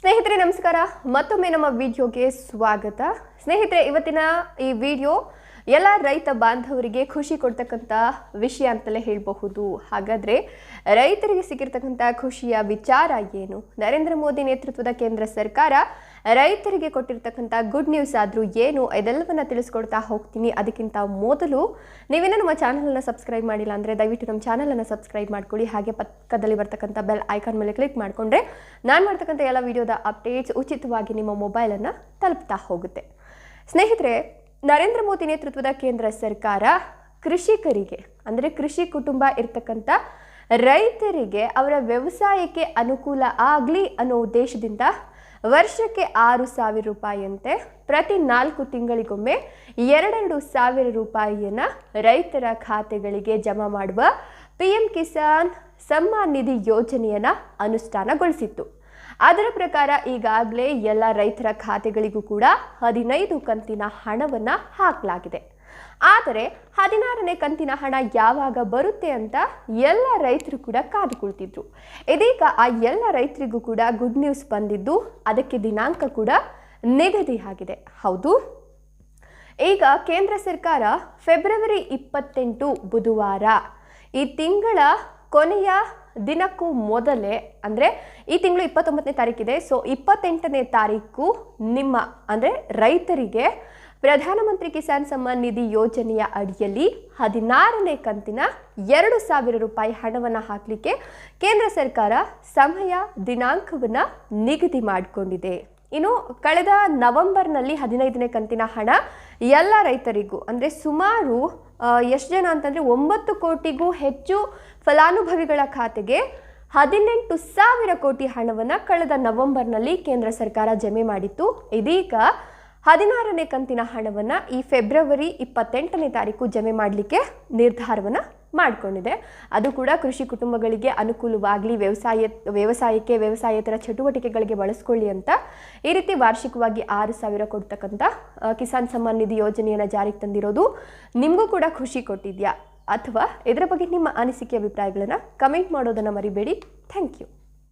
ಸ್ನೇಹಿತರೆ ನಮಸ್ಕಾರ ಮತ್ತೊಮ್ಮೆ ನಮ್ಮ ವಿಡಿಯೋಗೆ ಸ್ವಾಗತ ಸ್ನೇಹಿತರೆ ಇವತ್ತಿನ ಈ ವಿಡಿಯೋ ಎಲ್ಲ ರೈತ ಬಾಂಧವರಿಗೆ ಖುಷಿ ಕೊಡ್ತಕ್ಕಂತ ವಿಷಯ ಅಂತಲೇ ಹೇಳಬಹುದು ಹಾಗಾದ್ರೆ ರೈತರಿಗೆ ಸಿಗಿರತಕ್ಕಂತ ಖುಷಿಯ ವಿಚಾರ ಏನು ನರೇಂದ್ರ ಮೋದಿ ನೇತೃತ್ವದ ಕೇಂದ್ರ ಸರ್ಕಾರ ರೈತರಿಗೆ ಕೊಟ್ಟಿರತಕ್ಕಂತ ಗುಡ್ ನ್ಯೂಸ್ ಆದ್ರೂ ಏನು ಇದೆಲ್ಲವನ್ನ ತಿಳಿಸ್ಕೊಡ್ತಾ ಹೋಗ್ತೀನಿ ಅದಕ್ಕಿಂತ ಮೊದಲು ನೀವೇನ ನಮ್ಮ ಚಾನೆಲ್ ಅನ್ನು ಸಬ್ಸ್ಕ್ರೈಬ್ ಮಾಡಿಲ್ಲ ಅಂದ್ರೆ ದಯವಿಟ್ಟು ನಮ್ಮ ಚಾನೆಲ್ ಅನ್ನು ಸಬ್ಸ್ಕ್ರೈಬ್ ಮಾಡ್ಕೊಳ್ಳಿ ಹಾಗೆ ಪಕ್ಕದಲ್ಲಿ ಬರ್ತಕ್ಕಂತ ಬೆಲ್ ಐಕಾನ್ ಮೇಲೆ ಕ್ಲಿಕ್ ಮಾಡ್ಕೊಂಡ್ರೆ ನಾನು ಮಾಡ್ತಕ್ಕಂತ ಎಲ್ಲ ವಿಡಿಯೋದ ಅಪ್ಡೇಟ್ಸ್ ಉಚಿತವಾಗಿ ನಿಮ್ಮ ಮೊಬೈಲ್ ಅನ್ನು ತಲುಪ್ತಾ ಹೋಗುತ್ತೆ ಸ್ನೇಹಿತರೆ ನರೇಂದ್ರ ಮೋದಿ ನೇತೃತ್ವದ ಕೇಂದ್ರ ಸರ್ಕಾರ ಕೃಷಿಕರಿಗೆ ಅಂದರೆ ಕೃಷಿ ಕುಟುಂಬ ಇರತಕ್ಕಂತ ರೈತರಿಗೆ ಅವರ ವ್ಯವಸಾಯಕ್ಕೆ ಅನುಕೂಲ ಆಗಲಿ ಅನ್ನೋ ಉದ್ದೇಶದಿಂದ ವರ್ಷಕ್ಕೆ 6,000 ರೂಪಾಯಿಯಂತೆ ಪ್ರತಿ 4 ತಿಂಗಳಿಗೊಮ್ಮೆ 2,000 ರೂಪಾಯಿಯನ್ನು ರೈತರ ಖಾತೆಗಳಿಗೆ ಜಮಾ ಮಾಡುವ PM ಕಿಸಾನ್ ಸಮ್ಮಾನ್ ನಿಧಿ ಯೋಜನೆಯನ್ನು ಅನುಷ್ಠಾನಗೊಳಿಸಿತ್ತು ಅದರ ಪ್ರಕಾರ ಈಗಾಗಲೇ ಎಲ್ಲ ರೈತರ ಖಾತೆಗಳಿಗೂ ಕೂಡ 15 ಕಂತಿನ ಹಣವನ್ನು ಹಾಕಲಾಗಿದೆ ಆದರೆ 16ನೇ ಕಂತಿನ ಹಣ ಯಾವಾಗ ಬರುತ್ತೆ ಅಂತ ಎಲ್ಲ ರೈತರು ಕೂಡ ಕಾದು ಕುಳಿತಿದ್ರು ಇದೀಗ ಆ ಎಲ್ಲ ರೈತರಿಗೂ ಕೂಡ ಗುಡ್ ನ್ಯೂಸ್ ಬಂದಿದ್ದು ಅದಕ್ಕೆ ದಿನಾಂಕ ಕೂಡ ನಿಗದಿ ಆಗಿದೆ ಹೌದು ಈಗ ಕೇಂದ್ರ ಸರ್ಕಾರ ಫೆಬ್ರವರಿ 28 ಬುಧವಾರ ಈ ತಿಂಗಳ ಕೊನೆಯ ದಿನಕ್ಕೂ ಮೊದಲೇ ಅಂದರೆ ಈ ತಿಂಗಳು 29ನೇ ತಾರೀಕಿದೆ ಸೊ 28ನೇ ತಾರೀಕು ನಿಮ್ಮ ಅಂದರೆ ರೈತರಿಗೆ ಪ್ರಧಾನಮಂತ್ರಿ ಕಿಸಾನ್ ಸಮ್ಮಾನ್ ನಿಧಿ ಯೋಜನೆಯ ಅಡಿಯಲ್ಲಿ 16ನೇ ಕಂತಿನ 2,000 ರೂಪಾಯಿ ಹಣವನ್ನು ಹಾಕಲಿಕ್ಕೆ ಕೇಂದ್ರ ಸರ್ಕಾರ ಸಮಯ ದಿನಾಂಕವನ್ನು ನಿಗದಿ ಮಾಡಿಕೊಂಡಿದೆ ಇನ್ನು ಕಳೆದ ನವೆಂಬರ್ನಲ್ಲಿ 15ನೇ ಕಂತಿನ ಹಣ ಎಲ್ಲ ರೈತರಿಗೂ ಅಂದರೆ ಸುಮಾರು ಎಷ್ಟು ಜನ ಅಂತಂದರೆ 9 ಕೋಟಿಗೂ ಹೆಚ್ಚು ಫಲಾನುಭವಿಗಳ ಖಾತೆಗೆ 18,000 ಕೋಟಿ ಹಣವನ್ನು ಕಳೆದ ನವೆಂಬರ್ನಲ್ಲಿ ಕೇಂದ್ರ ಸರ್ಕಾರ ಜಮೆ ಮಾಡಿತ್ತು ಇದೀಗ 16ನೇ ಕಂತಿನ ಹಣವನ್ನು ಈ ಫೆಬ್ರವರಿ 28ನೇ ತಾರೀಕು ಜಮೆ ಮಾಡಲಿಕ್ಕೆ ನಿರ್ಧಾರವನ್ನು ಮಾಡಿಕೊಂಡಿದೆ ಅದು ಕೂಡ ಕೃಷಿ ಕುಟುಂಬಗಳಿಗೆ ಅನುಕೂಲವಾಗಲಿ ವ್ಯವಸಾಯಕ್ಕೆ ವ್ಯವಸಾಯೇತರ ಚಟುವಟಿಕೆಗಳಿಗೆ ಬಳಸ್ಕೊಳ್ಳಿ ಅಂತ ಈ ರೀತಿ ವಾರ್ಷಿಕವಾಗಿ 6,000 ಕೊಡ್ತಕ್ಕಂಥ ಕಿಸಾನ್ ಸಮ್ಮಾನ್ ನಿಧಿ ಯೋಜನೆಯನ್ನು ಜಾರಿಗೆ ತಂದಿರೋದು ನಿಮಗೂ ಕೂಡ ಖುಷಿ ಕೊಟ್ಟಿದೆಯಾ ಅಥವಾ ಇದರ ಬಗ್ಗೆ ನಿಮ್ಮ ಅನಿಸಿಕೆ ಅಭಿಪ್ರಾಯಗಳನ್ನು ಕಮೆಂಟ್ ಮಾಡೋದನ್ನು ಮರಿಬೇಡಿ ಥ್ಯಾಂಕ್ ಯು